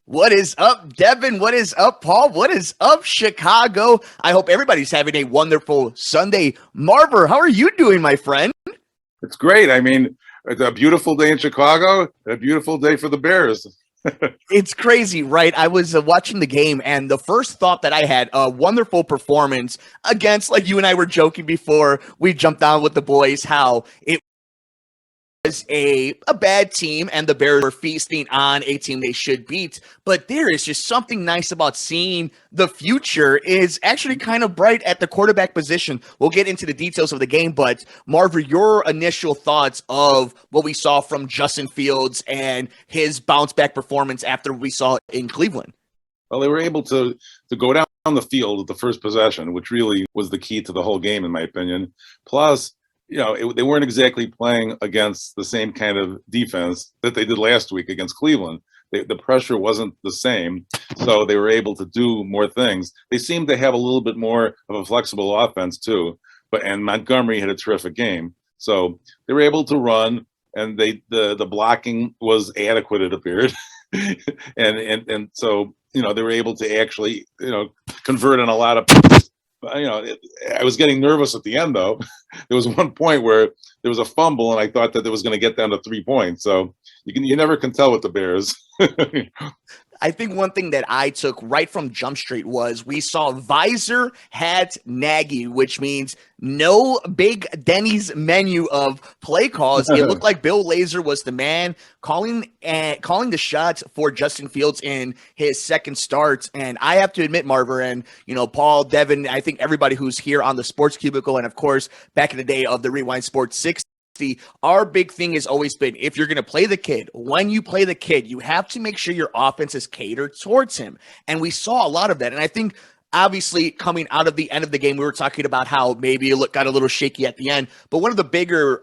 What is up, Devin? What is up, Paul? What is up, Chicago? I hope everybody's having a wonderful Sunday. Marver, how are you doing, my friend? It's great. I mean, it's a beautiful day in Chicago, a beautiful day for the Bears. It's crazy, right? I was watching the game, and the first thought that I had, a wonderful performance against, like you and I were joking before we jumped on with the boys, how it was a bad team and the Bears were feasting on a team they should beat. But there is just something nice about seeing the future is actually kind of bright at the quarterback position. We'll get into the details of the game, but Marver, your initial thoughts of what we saw from Justin Fields and his bounce back performance after we saw it in Cleveland. Well, they were able to go down the field at the first possession, which really was the key to the whole game, in my opinion. Plus, they weren't exactly playing against the same kind of defense that they did last week against Cleveland. The pressure wasn't the same, so they were able to do more things. They seemed to have a little bit more of a flexible offense too. And Montgomery had a terrific game, so they were able to run, and the blocking was adequate, it appeared, and so they were able to actually convert on a lot of. I was getting nervous at the end, though. There was one point where there was a fumble, and I thought that it was going to get down to 3 points. So you never can tell with the Bears. I think one thing that I took right from Jump Street was we saw visor hat Nagy, which means no Big Denny's menu of play calls. It looked like Bill Lazor was the man calling the shots for Justin Fields in his second start. And I have to admit, Marver, and Paul, Devin, I think everybody who's here on the Sports Cubicle, and of course back in the day of the Rewind Sports 60. Our big thing has always been, if you're going to play the kid, when you play the kid, you have to make sure your offense is catered towards him. And we saw a lot of that. And I think, obviously, coming out of the end of the game, we were talking about how maybe it got a little shaky at the end. But one of the bigger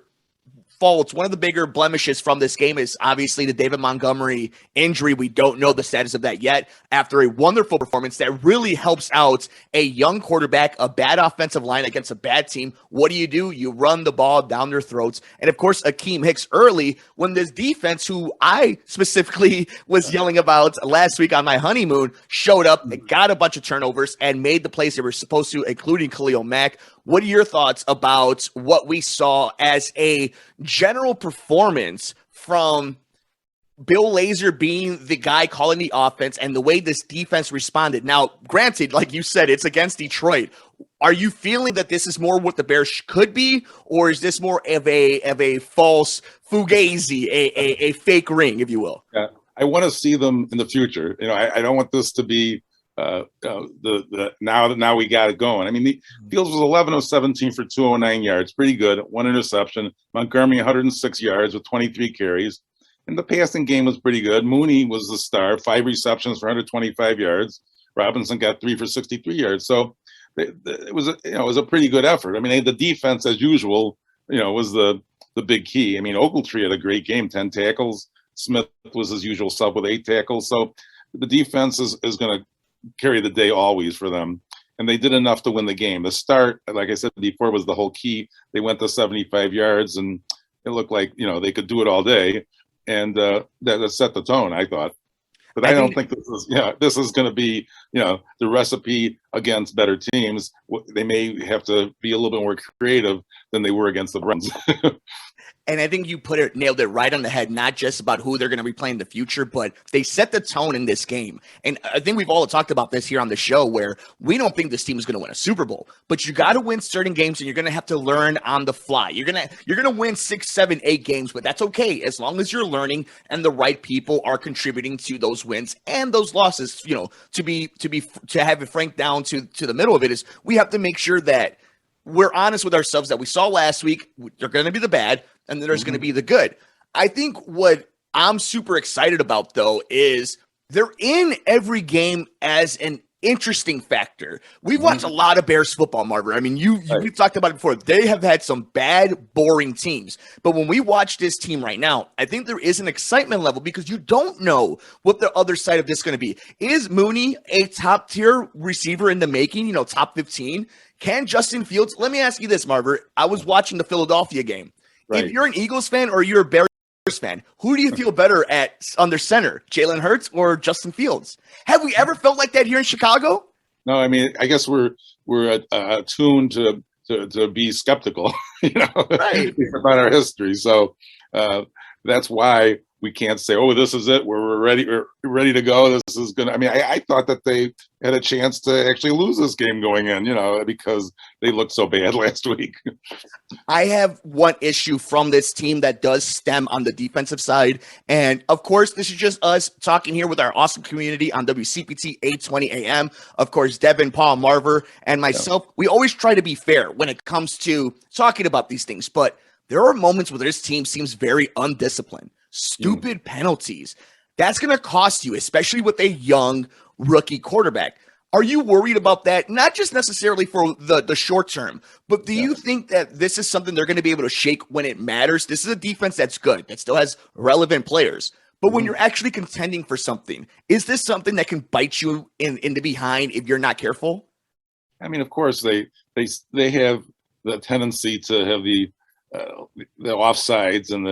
faults, one of the bigger blemishes from this game is obviously the David Montgomery injury. We don't know the status of that yet after a wonderful performance that really helps out a young quarterback, a bad offensive line against a bad team. What do? You run the ball down their throats. And of course, Akeem Hicks early when this defense, who I specifically was yelling about last week on my honeymoon, showed up, got a bunch of turnovers and made the plays they were supposed to, including Khalil Mack. What are your thoughts about what we saw as a general performance from Bill Lazor being the guy calling the offense and the way this defense responded? Now, granted, like you said, it's against Detroit. Are you feeling that this is more what the Bears could be, or is this more of a false fugazi, a fake ring, if you will? Yeah, I want to see them in the future. I don't want this to be now we got it going. I mean, the Fields was 11 of 17 for 209 yards, pretty good. One interception. Montgomery 106 yards with 23 carries, and the passing game was pretty good. Mooney was the star, 5 receptions for 125 yards. Robinson got 3 for 63 yards. So it was a pretty good effort. I mean, the defense, as usual, was the big key. I mean, Ogletree had a great game, 10 tackles. Smith was his usual sub with 8 tackles. So the defense is going to carry the day always for them, and they did enough to win the game. The start, like I said before, was the whole key. They went to 75 yards, and it looked like they could do it all day, and that set the tone, I thought. But I don't think this is going to be the recipe against better teams. They may have to be a little bit more creative than they were against the Browns. And I think you nailed it right on the head, not just about who they're going to be playing in the future, but they set the tone in this game. And I think we've all talked about this here on the show, where we don't think this team is going to win a Super Bowl, but you got to win certain games, and you're going to have to learn on the fly. You're going to win 6, 7, 8 games, but that's okay as long as you're learning and the right people are contributing to those wins and those losses. To have it franked down to the middle of it is we have to make sure that we're honest with ourselves that we saw last week. They're going to be the bad, and then there's going to be the good. I think what I'm super excited about, though, is they're in every game as an interesting factor. We've watched a lot of Bears football, Marver. I mean, we've talked about it before. They have had some bad, boring teams. But when we watch this team right now, I think there is an excitement level because you don't know what the other side of this is going to be. Is Mooney a top-tier receiver in the making, top 15? Can Justin Fields? Let me ask you this, Marver. I was watching the Philadelphia game. Right. If you're an Eagles fan or you're a Bears fan. Who do you feel better at under center, Jalen Hurts or Justin Fields? Have we ever felt like that here in Chicago? No, I mean, I guess we're attuned to be skeptical, Right. about our history. So that's why we can't say, "Oh, this is it. We're ready to go. This is gonna." I mean, I thought that they had a chance to actually lose this game going in, because they looked so bad last week. I have one issue from this team that does stem on the defensive side. And of course, this is just us talking here with our awesome community on WCPT 820 AM. Of course, Devin, Paul, Marver, and myself, we always try to be fair when it comes to talking about these things. But there are moments where this team seems very undisciplined, stupid penalties. That's going to cost you, especially with a young rookie quarterback. Are you worried about that? Not just necessarily for the short term, but do you think that this is something they're going to be able to shake when it matters? This is a defense that's good, that still has relevant players. But when you're actually contending for something, is this something that can bite you in the behind if you're not careful? I mean, of course, they have the tendency to have the offsides and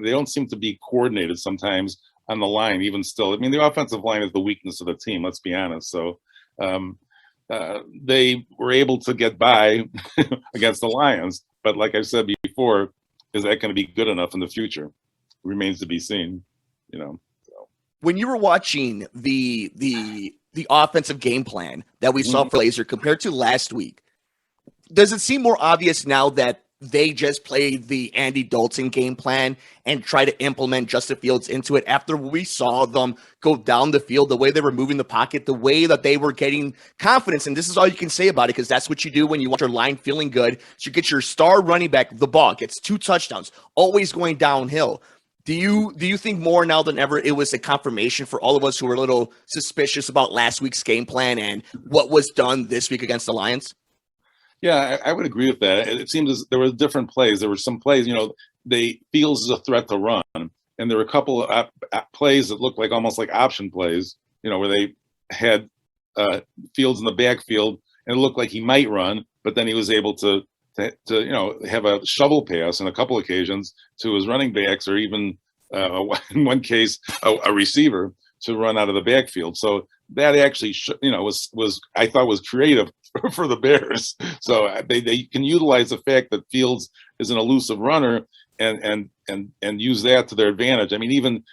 they don't seem to be coordinated sometimes on the line, even still. I mean, the offensive line is the weakness of the team, let's be honest. So they were able to get by against the Lions. But like I said before, is that going to be good enough in the future? Remains to be seen, So. When you were watching the offensive game plan that we saw for Laser compared to last week, does it seem more obvious now that they just played the Andy Dalton game plan and try to implement Justin Fields into it after we saw them go down the field, the way they were moving the pocket, the way that they were getting confidence? And this is all you can say about it, because that's what you do when you want your line feeling good. So you get your star running back the ball, gets 2 touchdowns, always going downhill. Do you think more now than ever it was a confirmation for all of us who were a little suspicious about last week's game plan and what was done this week against the Lions? Yeah, I would agree with that. It seems as there were different plays. There were some plays, Fields is a threat to run, and there were a couple of plays that looked like almost like option plays, where they had Fields in the backfield, and it looked like he might run, but then he was able to have a shovel pass on a couple occasions to his running backs, or even in one case a receiver to run out of the backfield. So that actually, was I thought was creative for the Bears. So they can utilize the fact that Fields is an elusive runner and use that to their advantage. I mean, even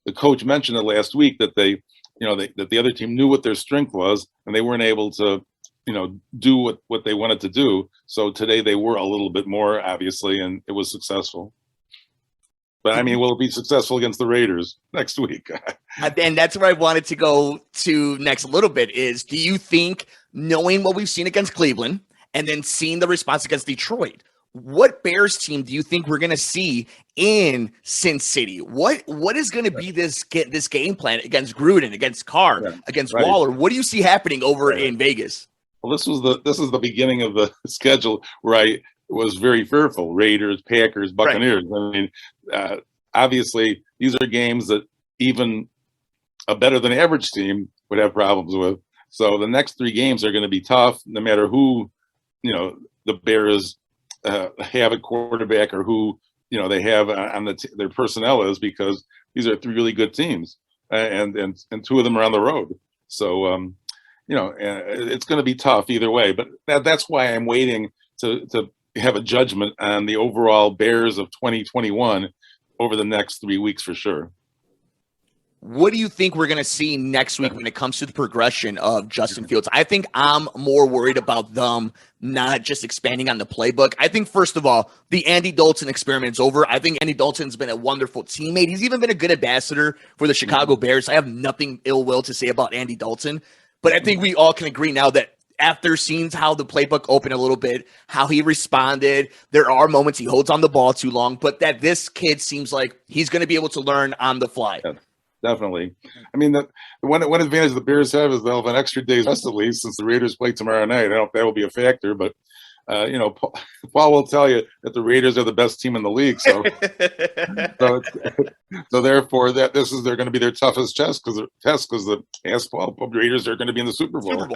the coach mentioned it last week that that the other team knew what their strength was, and they weren't able to, do what they wanted to do. So today they were a little bit more, obviously, and it was successful. But I mean, will it be successful against the Raiders next week? And that's where I wanted to go to next a little bit is, do you think, knowing what we've seen against Cleveland and then seeing the response against Detroit, what Bears team do you think we're going to see in Sin City? What is going to be this game plan against Gruden, against Carr, against Waller? What do you see happening over in Vegas? Well, this is the beginning of the schedule where I was very fearful. Raiders, Packers, Buccaneers. I mean, obviously, these are games that even a better than average team would have problems with. So the next 3 games are going to be tough, no matter who, the Bears have a quarterback or who, they have on their personnel is, because these are 3 really good teams, and 2 of them are on the road. So, it's going to be tough either way. But that's why I'm waiting to have a judgment on the overall Bears of 2021 over the next 3 weeks for sure. What do you think we're going to see next week when it comes to the progression of Justin Fields? I think I'm more worried about them not just expanding on the playbook. I think, first of all, the Andy Dalton experiment is over. I think Andy Dalton's been a wonderful teammate. He's even been a good ambassador for the Chicago Bears. I have nothing ill will to say about Andy Dalton. But I think we all can agree now that after seeing how the playbook opened a little bit, how he responded, there are moments he holds on the ball too long, but that this kid seems like he's going to be able to learn on the fly. Yeah, definitely. I mean, the one advantage the Bears have is they'll have an extra day's rest at least, since the Raiders play tomorrow night. I don't know if that will be a factor, but Paul will tell you that the Raiders are the best team in the league. So, so therefore, they're going to be their toughest test because the Paul Raiders are going to be in the Super Bowl.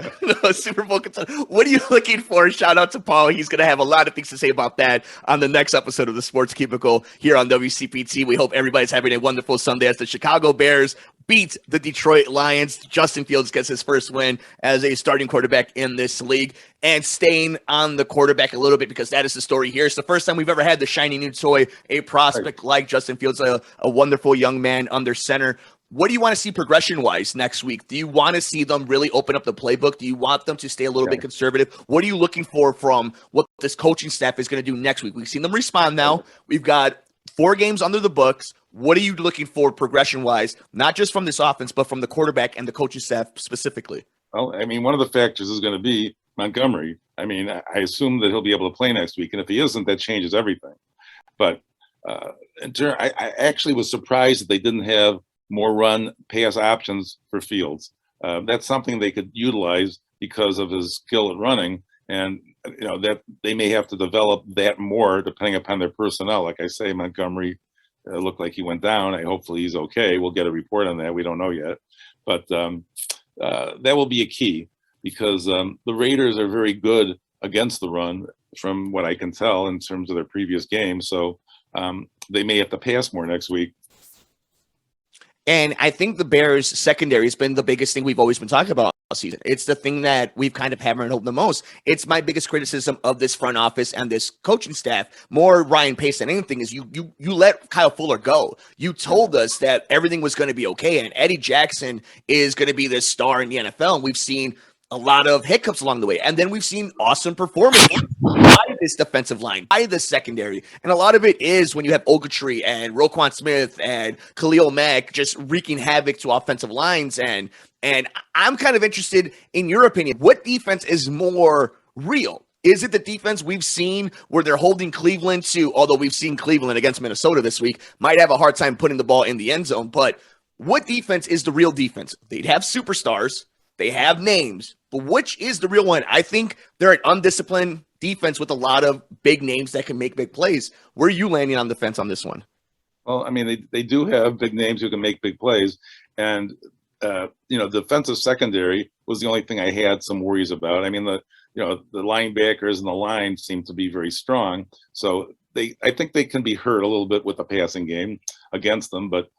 Super Bowl. What are you looking for? Shout out to Paul. He's going to have a lot of things to say about that on the next episode of the Sports Cubicle here on WCPT. We hope everybody's having a wonderful Sunday as the Chicago Bears beat the Detroit Lions. Justin Fields gets his first win as a starting quarterback in this league. And staying on the quarterback a little bit, because that is the story here. It's the first time we've ever had the shiny new toy, a prospect like Justin Fields, a wonderful young man under center. What do you want to see progression-wise next week? Do you want to see them really open up the playbook? Do you want them to stay a little bit conservative? What are you looking for from what this coaching staff is going to do next week? We've seen them respond now. We've got 4 games under the books. What are you looking for progression-wise, not just from this offense, but from the quarterback and the coaching staff specifically? Well, I mean, one of the factors is going to be Montgomery. I mean, I assume that he'll be able to play next week, and if he isn't, that changes everything. But I actually was surprised that they didn't have more run pass options for Fields. That's something they could utilize because of his skill at running, and that they may have to develop that more depending upon their personnel. Like I say, Montgomery looked like he went down. Hopefully he's okay. We'll get a report on that. We don't know yet, but that will be a key because the Raiders are very good against the run from what I can tell in terms of their previous games. So they may have to pass more next week. And I think the Bears secondary has been the biggest thing we've always been talking about all season. It's the thing that we've kind of hammered home the most. It's my biggest criticism of this front office and this coaching staff, more Ryan Pace than anything, is you let Kyle Fuller go. You told us that everything was going to be okay, and Eddie Jackson is going to be this star in the NFL, and we've seen a lot of hiccups along the way. And then we've seen awesome performance by this defensive line, by the secondary. And a lot of it is when you have Ogletree and Roquan Smith and Khalil Mack just wreaking havoc to offensive lines. And I'm kind of interested in your opinion. What defense is more real? Is it the defense we've seen where they're holding Cleveland to, although we've seen Cleveland against Minnesota this week, might have a hard time putting the ball in the end zone. But what defense is the real defense? They'd have superstars. They have names, but which is the real one? I think they're an undisciplined defense with a lot of big names that can make big plays. Where are you landing on the fence on this one? Well, I mean, they do have big names who can make big plays. And, defensive secondary was the only thing I had some worries about. I mean, the linebackers and the line seem to be very strong. So I think they can be hurt a little bit with the passing game against them. But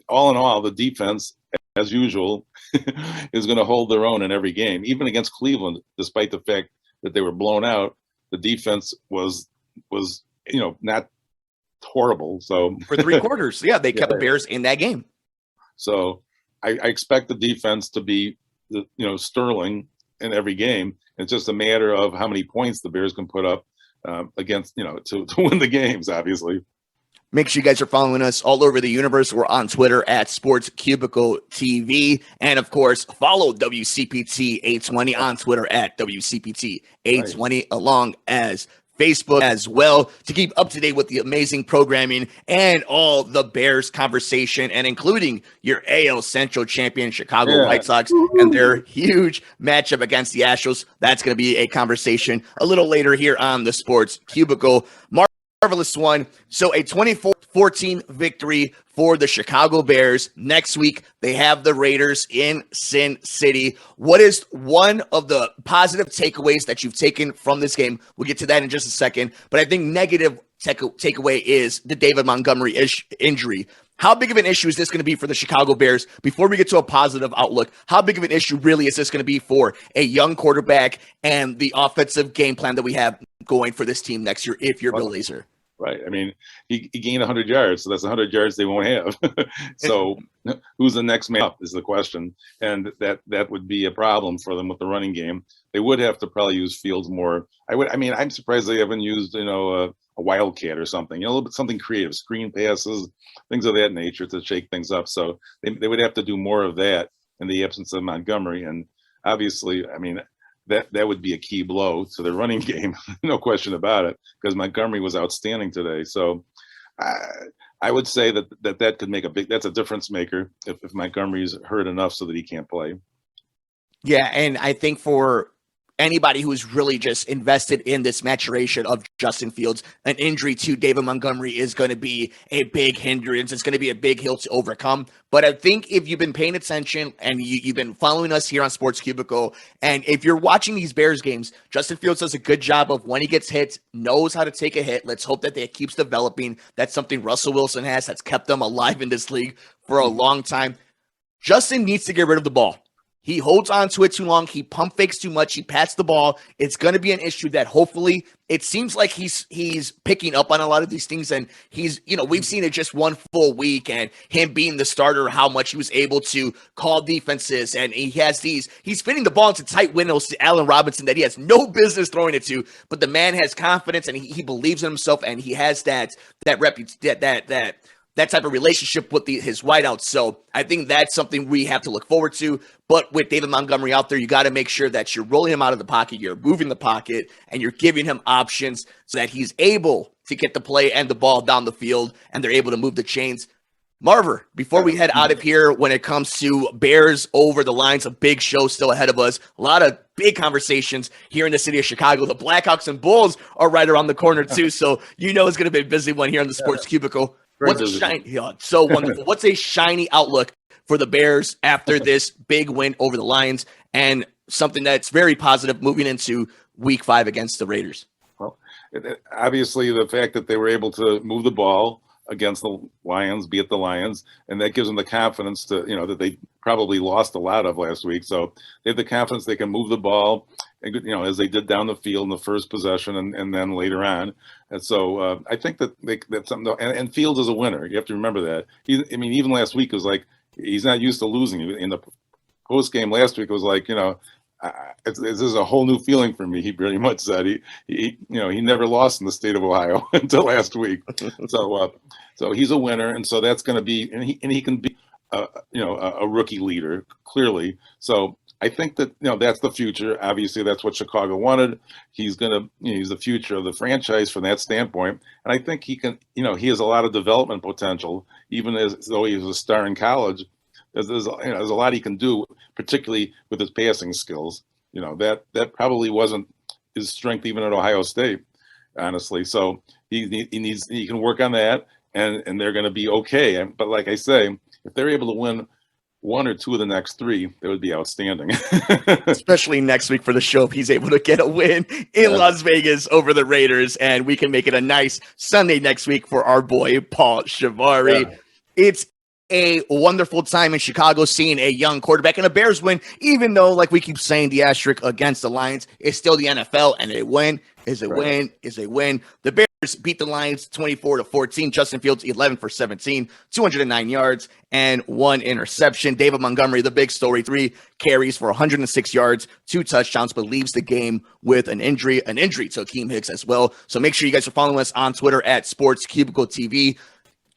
all in all, the defense, as usual, is going to hold their own in every game. Even against Cleveland, despite the fact that they were blown out, the defense was not horrible. So for 3 quarters, yeah, they kept the Bears in that game. So I expect the defense to be, sterling in every game. It's just a matter of how many points the Bears can put up against, to win the games, obviously. Make sure you guys are following us all over the universe. We're on Twitter at Sports Cubicle TV. And, of course, follow WCPT820 on Twitter at WCPT820, along as Facebook as well, to keep up to date with the amazing programming and all the Bears conversation, and including your AL Central champion Chicago White Sox and their huge matchup against the Astros. That's going to be a conversation a little later here on the Sports Cubicle. Marvelous one. So a 24-14 victory for the Chicago Bears. Next week, they have the Raiders in Sin City. What is one of the positive takeaways that you've taken from this game? We'll get to that in just a second. But I think negative takeaway is the David Montgomery injury. How big of an issue is this going to be for the Chicago Bears? Before we get to a positive outlook, how big of an issue really is this going to be for a young quarterback and the offensive game plan that we have going for this team next year if you're Bill Lazor? Right. I mean, he gained 100 yards, so that's 100 yards they won't have. So who's the next man up is the question. And that would be a problem for them with the running game. They would have to probably use Fields more. I'm surprised they haven't used, a wildcat or something, a little bit something creative, screen passes, things of that nature to shake things up. So they would have to do more of that in the absence of Montgomery. And obviously, I mean, that would be a key blow to the running game, no question about it, because Montgomery was outstanding today. So I would say that could make that's a difference maker if Montgomery's hurt enough so that he can't play. Yeah, and I think for anybody who's really just invested in this maturation of Justin Fields, an injury to David Montgomery is going to be a big hindrance. It's going to be a big hill to overcome. But I think if you've been paying attention and you've been following us here on Sports Cubicle, and if you're watching these Bears games, Justin Fields does a good job of when he gets hit, knows how to take a hit. Let's hope that keeps developing. That's something Russell Wilson has that's kept them alive in this league for a long time. Justin needs to get rid of the ball. He holds on to it too long. He pump fakes too much. He pats the ball. It's going to be an issue that hopefully it seems like he's picking up on a lot of these things. And he's, we've seen it just one full week and him being the starter, how much he was able to call defenses. And he's fitting the ball into tight windows to Allen Robinson that he has no business throwing it to. But the man has confidence and he believes in himself and he has that type of relationship with his wideouts. So I think that's something we have to look forward to. But with David Montgomery out there, you got to make sure that you're rolling him out of the pocket, you're moving the pocket, and you're giving him options so that he's able to get the play and the ball down the field, and they're able to move the chains. Marver, before we head out of here, when it comes to Bears over the Lions, a big show still ahead of us. A lot of big conversations here in the city of Chicago. The Blackhawks and Bulls are right around the corner too, so it's going to be a busy one here in the Sports Cubicle. So wonderful. What's a shiny outlook for the Bears after this big win over the Lions and something that's very positive moving into week 5 against the Raiders? Well, obviously the fact that they were able to move the ball against the Lions, beat the Lions, and that gives them the confidence to, that they probably lost a lot of last week. So they have the confidence they can move the ball, and, as they did down the field in the first possession and then later on. And so I think that's something. And Fields is a winner. You have to remember that. Even last week it was like he's not used to losing. In the post game last week, it was like, this is a whole new feeling for me. He pretty much said he never lost in the state of Ohio until last week. So he's a winner, and so that's going to be, and he can be, a rookie leader clearly. So I think that that's the future. Obviously, that's what Chicago wanted. He's the future of the franchise from that standpoint, and I think he can. He has a lot of development potential, even as though he was a star in college. There's a lot he can do, particularly with his passing skills. That probably wasn't his strength even at Ohio State, honestly. So he can work on that, and they're going to be okay. But like I say, if they're able to win 1 or 2 of the next 3, that would be outstanding. Especially next week for the show, if he's able to get a win in Las Vegas over the Raiders, and we can make it a nice Sunday next week for our boy Paul Shivari. Yeah. It's a wonderful time in Chicago seeing a young quarterback and a Bears win, even though, like we keep saying, the asterisk against the Lions is still the NFL, and a win is a win is a win. The Bears beat the Lions 24-14. Justin Fields 11 for 17, 209 yards and 1 interception. David Montgomery, the big story, 3 carries for 106 yards, 2 touchdowns, but leaves the game with an injury to Akeem Hicks as well. So make sure you guys are following us on Twitter at Sports Cubicle TV.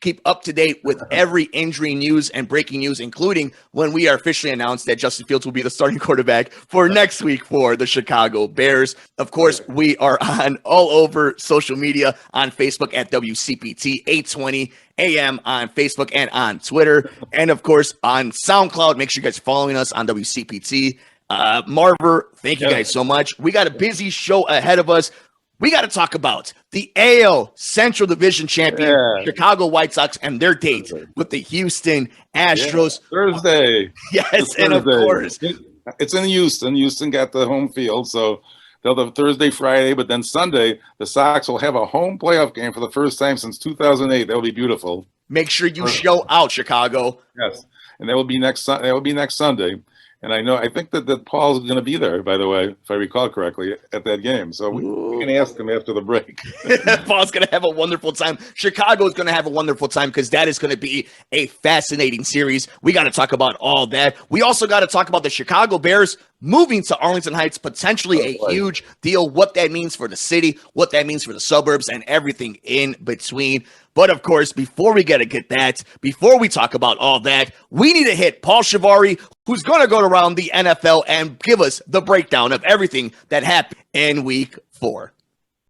Keep up to date with every injury news and breaking news, including when we are officially announced that Justin Fields will be the starting quarterback for next week for the Chicago Bears. Of course, we are on all over social media, on Facebook at WCPT820 AM on Facebook and on Twitter. And of course, on SoundCloud. Make sure you guys are following us on WCPT. Marver, thank you guys so much. We got a busy show ahead of us. We got to talk about the AL Central Division champion, Chicago White Sox, and their date with the Houston Astros. Thursday. Yes, and of course. It's in Houston. Houston got the home field, so they'll have Thursday, Friday, but then Sunday, the Sox will have a home playoff game for the first time since 2008. That'll be beautiful. Make sure you show out, Chicago. Yes, and that will be next Sunday. And I think that Paul's going to be there, by the way, if I recall correctly, at that game. So we can ask him after the break. Paul's going to have a wonderful time. Chicago is going to have a wonderful time because that is going to be a fascinating series. We got to talk about all that. We also got to talk about the Chicago Bears moving to Arlington Heights, potentially a huge deal, what that means for the city, what that means for the suburbs, and everything in between. But of course, before we before we talk about all that, we need to hit Paul Shivari, who's going to go around the NFL and give us the breakdown of everything that happened in week 4.